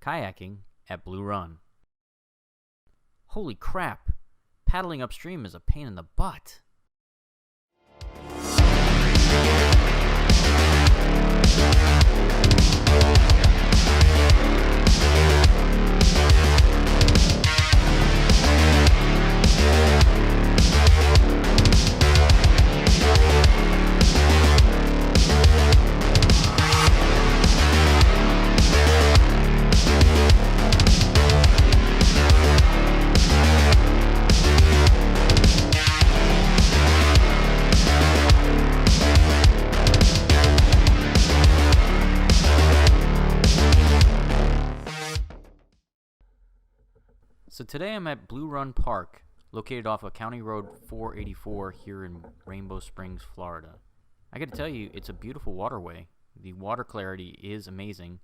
kayaking at Blue Run. Holy crap! Paddling upstream is a pain in the butt. So today I'm at Blue Run Park, located off of County Road 484 here in Rainbow Springs, Florida. I gotta tell you, it's a beautiful waterway. The water clarity is amazing.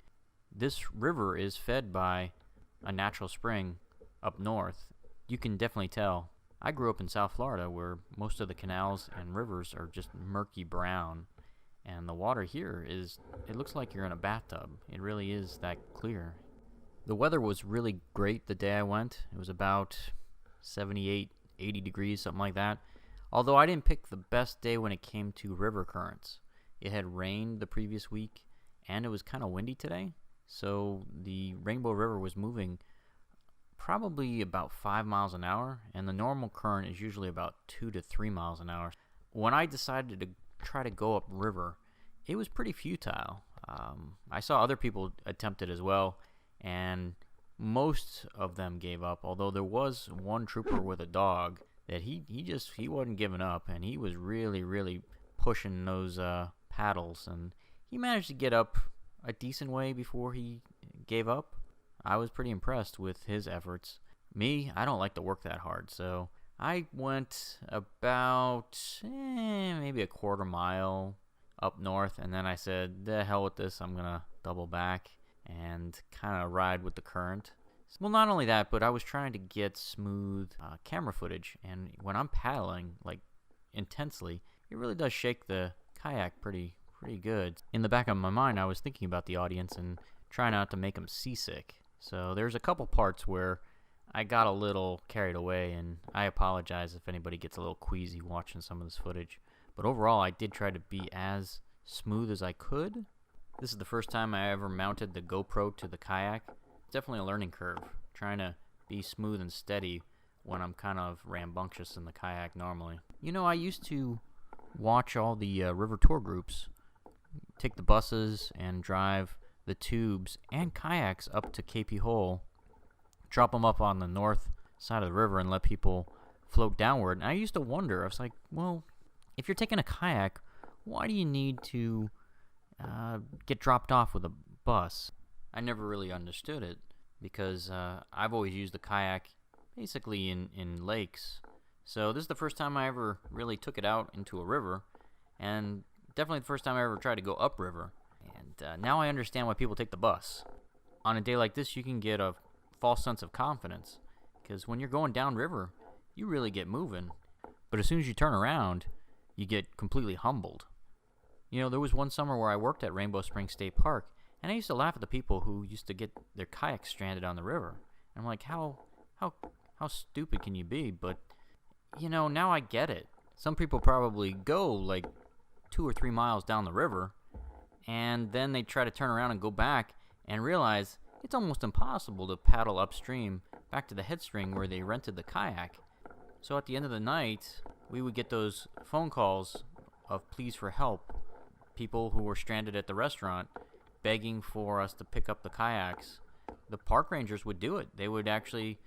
This river is fed by a natural spring up north. You can definitely tell. I grew up in South Florida where most of the canals and rivers are just murky brown. And the water here it looks like you're in a bathtub. It really is that clear. The weather was really great the day I went. It was about 78, 80 degrees, something like that. Although I didn't pick the best day when it came to river currents. It had rained the previous week, and it was kind of windy today. So the Rainbow River was moving probably about 5 miles an hour, and the normal current is usually about 2 to 3 miles an hour. When I decided to try to go upriver, it was pretty futile. I saw other people attempt it as well, and most of them gave up, although there was one trooper with a dog that he wasn't giving up, and he was really pushing those paddles, and he managed to get up a decent way before he gave up. I was pretty impressed with his efforts. Me, I don't like to work that hard, so I went about maybe a quarter mile up north, and then I said, the hell with this, I'm gonna double back and kind of ride with the current. Well, not only that, but I was trying to get smooth camera footage, and when I'm paddling like intensely, it really does shake the kayak pretty good. In the back of my mind, I was thinking about the audience and trying not to make them seasick. So there's a couple parts where I got a little carried away, and I apologize if anybody gets a little queasy watching some of this footage. But overall, I did try to be as smooth as I could. This is the first time I ever mounted the GoPro to the kayak. It's definitely a learning curve, trying to be smooth and steady when I'm kind of rambunctious in the kayak normally. You know, I used to watch all the river tour groups, take the buses and drive the tubes and kayaks up to KP Hole, drop them up on the north side of the river and let people float downward. And I used to wonder, I was like, well, if you're taking a kayak, why do you need to get dropped off with a bus? I never really understood it because I've always used the kayak basically in lakes. So this is the first time I ever really took it out into a river, and definitely the first time I ever tried to go upriver. And now I understand why people take the bus. On a day like this, you can get a false sense of confidence because when you're going downriver, you really get moving. But as soon as you turn around, you get completely humbled. You know, there was one summer where I worked at Rainbow Springs State Park, and I used to laugh at the people who used to get their kayaks stranded on the river. And I'm like, how stupid can you be? But, you know, now I get it. Some people probably go like 2 or 3 miles down the river, and then they try to turn around and go back and realize it's almost impossible to paddle upstream back to the headstring where they rented the kayak. So at the end of the night, we would get those phone calls of pleas for help. People who were stranded at the restaurant begging for us to pick up the kayaks. The park rangers would do it. They would actually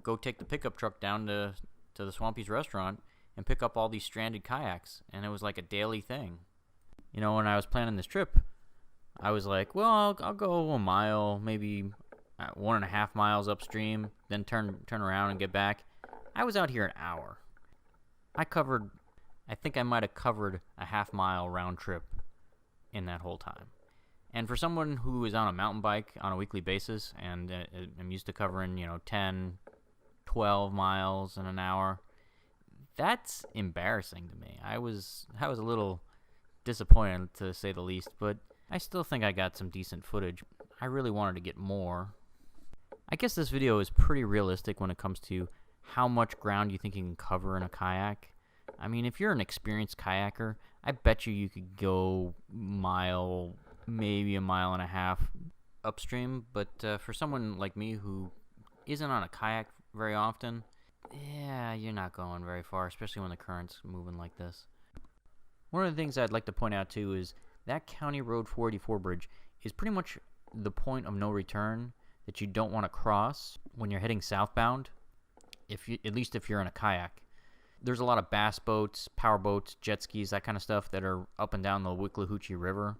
go take the pickup truck down to the Swampy's restaurant and pick up all these stranded kayaks, and it was like a daily thing. You know, when I was planning this trip, I was like, well, I'll go a mile, maybe 1.5 miles upstream, then turn around and get back. I was out here an hour. I think I might have covered a half-mile round trip in that whole time. And for someone who is on a mountain bike on a weekly basis, and I'm used to covering, 10, 12 miles in an hour, that's embarrassing to me. I was a little disappointed, to say the least, but I still think I got some decent footage. I really wanted to get more, I guess this video is pretty realistic when it comes to how much ground you think you can cover in a kayak. I mean, if you're an experienced kayaker, I bet you could go mile, maybe a mile and a half upstream. But for someone like me who isn't on a kayak very often, yeah, you're not going very far, especially when the current's moving like this. One of the things I'd like to point out too is that County Road 484 bridge is pretty much the point of no return that you don't want to cross when you're heading southbound, at least if you're in a kayak. There's a lot of bass boats, power boats, jet skis, that kind of stuff that are up and down the Wicklahoochee River.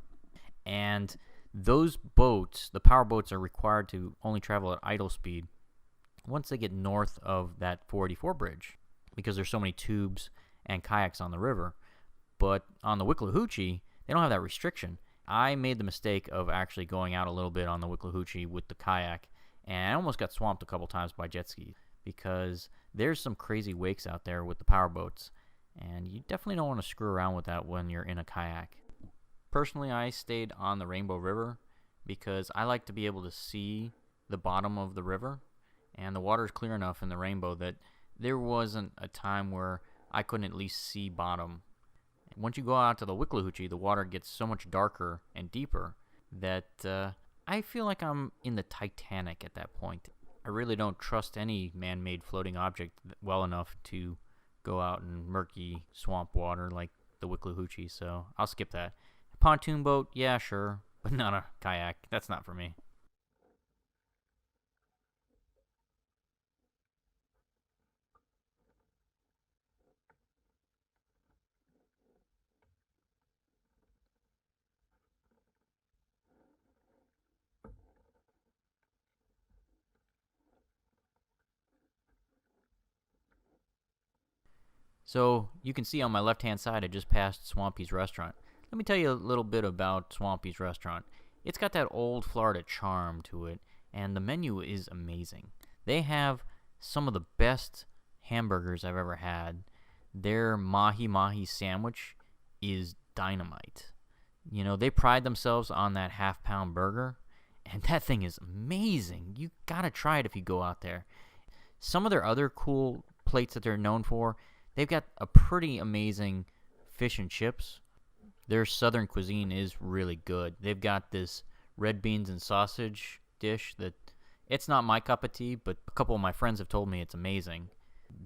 And those boats, the power boats, are required to only travel at idle speed once they get north of that 484 bridge because there's so many tubes and kayaks on the river. But on the Wicklahoochee, they don't have that restriction. I made the mistake of actually going out a little bit on the Wicklahoochee with the kayak, and I almost got swamped a couple times by jet skis because there's some crazy wakes out there with the power boats, and you definitely don't want to screw around with that when you're in a kayak. Personally, I stayed on the Rainbow River because I like to be able to see the bottom of the river, and the water's clear enough in the Rainbow that there wasn't a time where I couldn't at least see bottom. Once you go out to the Wicklahoochee, the water gets so much darker and deeper that I feel like I'm in the Titanic at that point. I really don't trust any man-made floating object well enough to go out in murky swamp water like the Wicklahoochee, so I'll skip that. Pontoon boat, yeah, sure, but not a kayak. That's not for me. So you can see on my left-hand side, I just passed Swampy's restaurant. Let me tell you a little bit about Swampy's restaurant. It's got that old Florida charm to it, and the menu is amazing. They have some of the best hamburgers I've ever had. Their mahi mahi sandwich is dynamite. You know, they pride themselves on that half-pound burger, and that thing is amazing. You gotta try it if you go out there. Some of their other cool plates that they're known for, they've got a pretty amazing fish and chips. Their southern cuisine is really good. They've got this red beans and sausage dish that it's not my cup of tea, but a couple of my friends have told me it's amazing.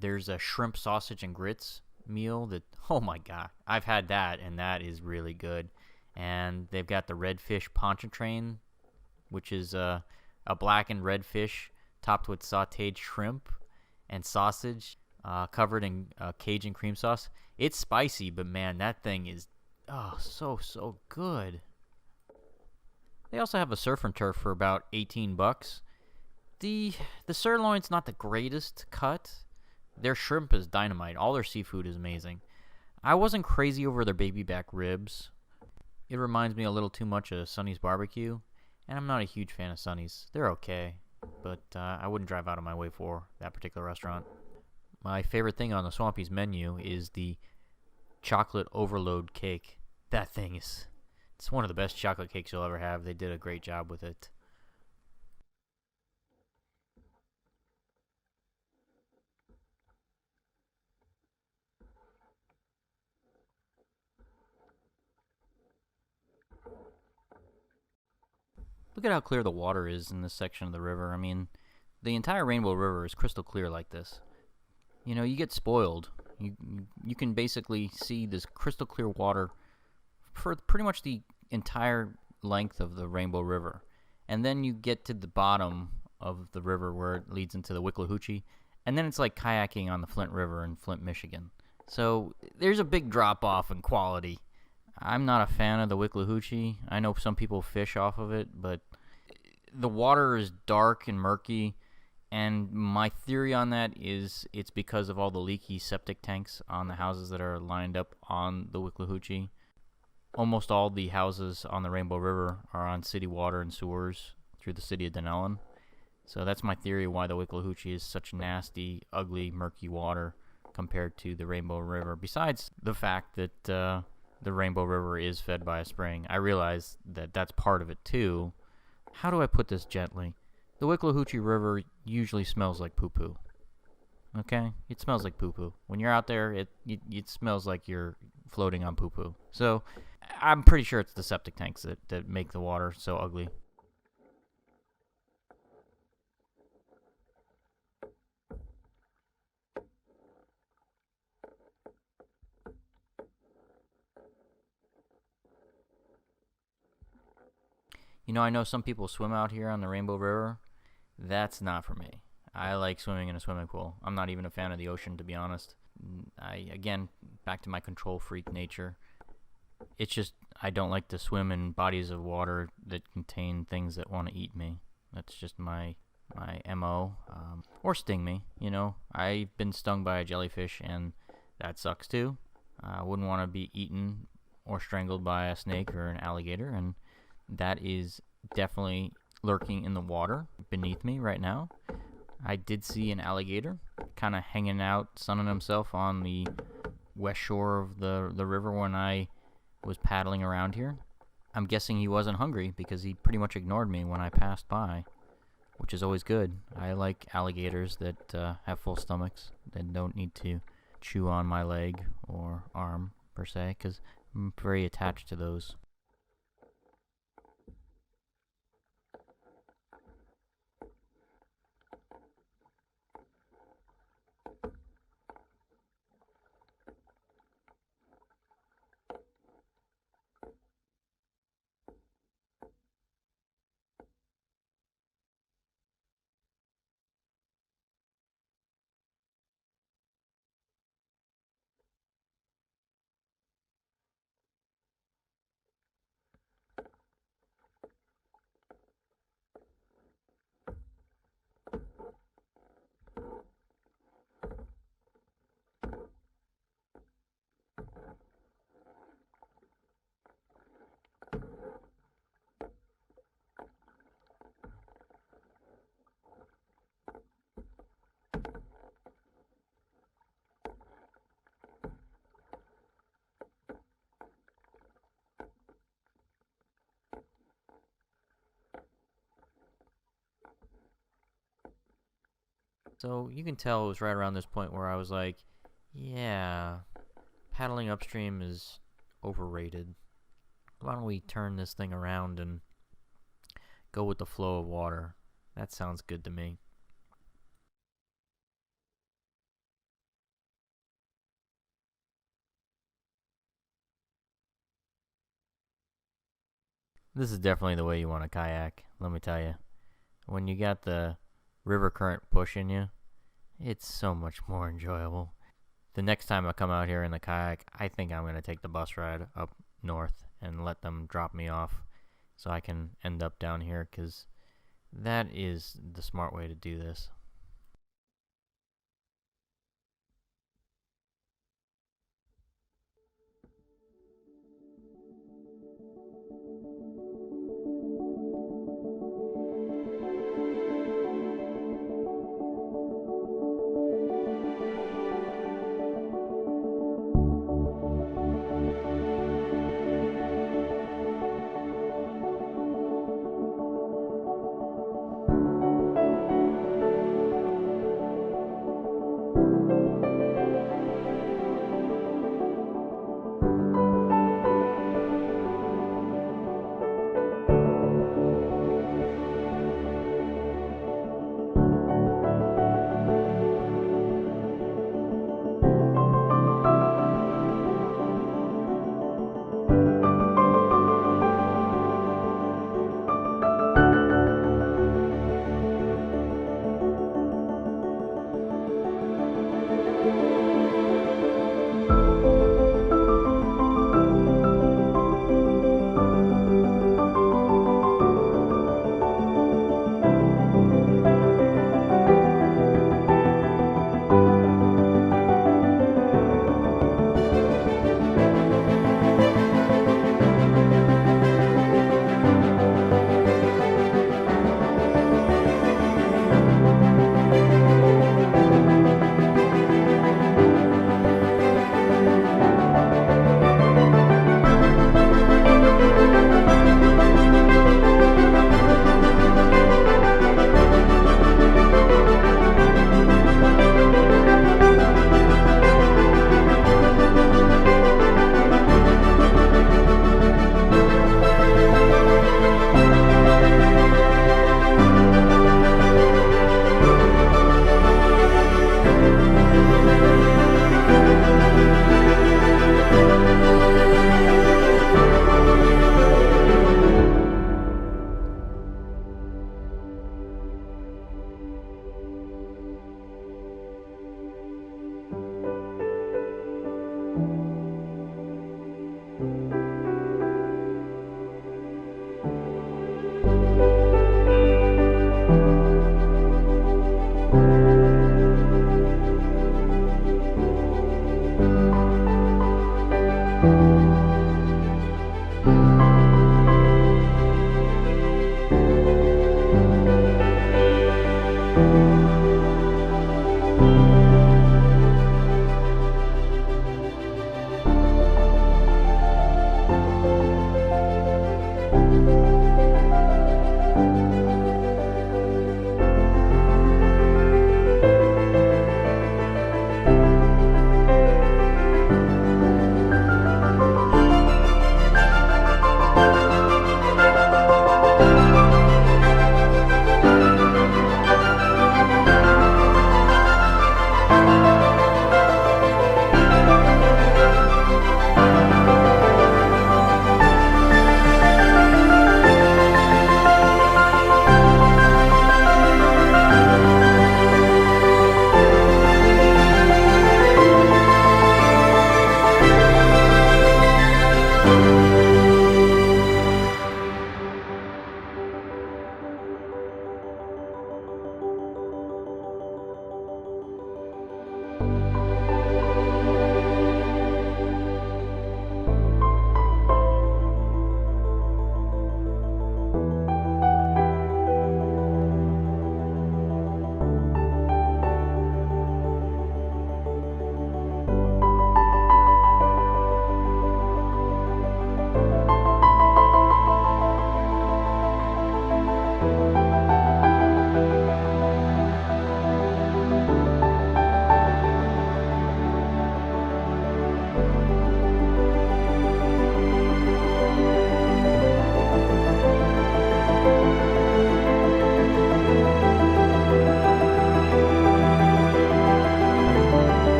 There's a shrimp sausage and grits meal that, oh my god, I've had that, and that is really good. And they've got the redfish pontchartrain, which is a blackened redfish topped with sautéed shrimp and sausage, covered in Cajun cream sauce. It's spicy, but man, that thing is so good. They also have a surf and turf for about $18. The sirloin's not the greatest cut. Their shrimp is dynamite. All their seafood is amazing. I wasn't crazy over their baby back ribs. It reminds me a little too much of Sonny's Barbecue, and I'm not a huge fan of Sonny's. They're okay, but I wouldn't drive out of my way for that particular restaurant. My favorite thing on the Swampy's menu is the chocolate overload cake. That thing it's one of the best chocolate cakes you'll ever have. They did a great job with it. Look at how clear the water is in this section of the river. I mean, the entire Rainbow River is crystal clear like this. You know, you get spoiled. You can basically see this crystal clear water for pretty much the entire length of the Rainbow River. And then you get to the bottom of the river where it leads into the Wicklahoochee, and then it's like kayaking on the Flint River in Flint, Michigan. So there's a big drop-off in quality. I'm not a fan of the Wicklahoochee. I know some people fish off of it, but the water is dark and murky, and my theory on that is it's because of all the leaky septic tanks on the houses that are lined up on the Wicklahoochee. Almost all the houses on the Rainbow River are on city water and sewers through the city of Dunnellon. So that's my theory why the Wicklahoochee is such nasty, ugly, murky water compared to the Rainbow River. Besides the fact that the Rainbow River is fed by a spring. I realize that that's part of it too. How do I put this gently? The Wicklahoochee River usually smells like poo-poo. Okay? It smells like poo-poo. When you're out there, it smells like you're floating on poo-poo. So, I'm pretty sure it's the septic tanks that make the water so ugly. You know, I know some people swim out here on the Rainbow River. That's not for me. I like swimming in a swimming pool. I'm not even a fan of the ocean, to be honest. Again, back to my control freak nature. It's just, I don't like to swim in bodies of water that contain things that want to eat me. That's just my MO. Or sting me, you know. I've been stung by a jellyfish, and that sucks too. I wouldn't want to be eaten or strangled by a snake or an alligator, and that is definitely lurking in the water beneath me right now. I did see an alligator kind of hanging out, sunning himself on the west shore of the river when I was paddling around here. I'm guessing he wasn't hungry because he pretty much ignored me when I passed by, which is always good. I like alligators that have full stomachs that don't need to chew on my leg or arm, per se, because I'm very attached to those. So you can tell it was right around this point where I was like, yeah, paddling upstream is overrated. Why don't we turn this thing around and go with the flow of water? That sounds good to me. This is definitely the way you want to kayak, let me tell you. When you got the river current pushing you, it's so much more enjoyable. The next time I come out here in the kayak, I think I'm going to take the bus ride up north and let them drop me off so I can end up down here, because that is the smart way to do this.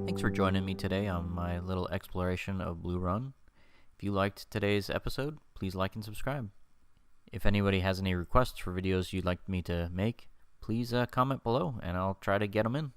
Thanks for joining me today on my little exploration of Blue Run. If you liked today's episode, please like and subscribe. If anybody has any requests for videos you'd like me to make, please comment below and I'll try to get them in.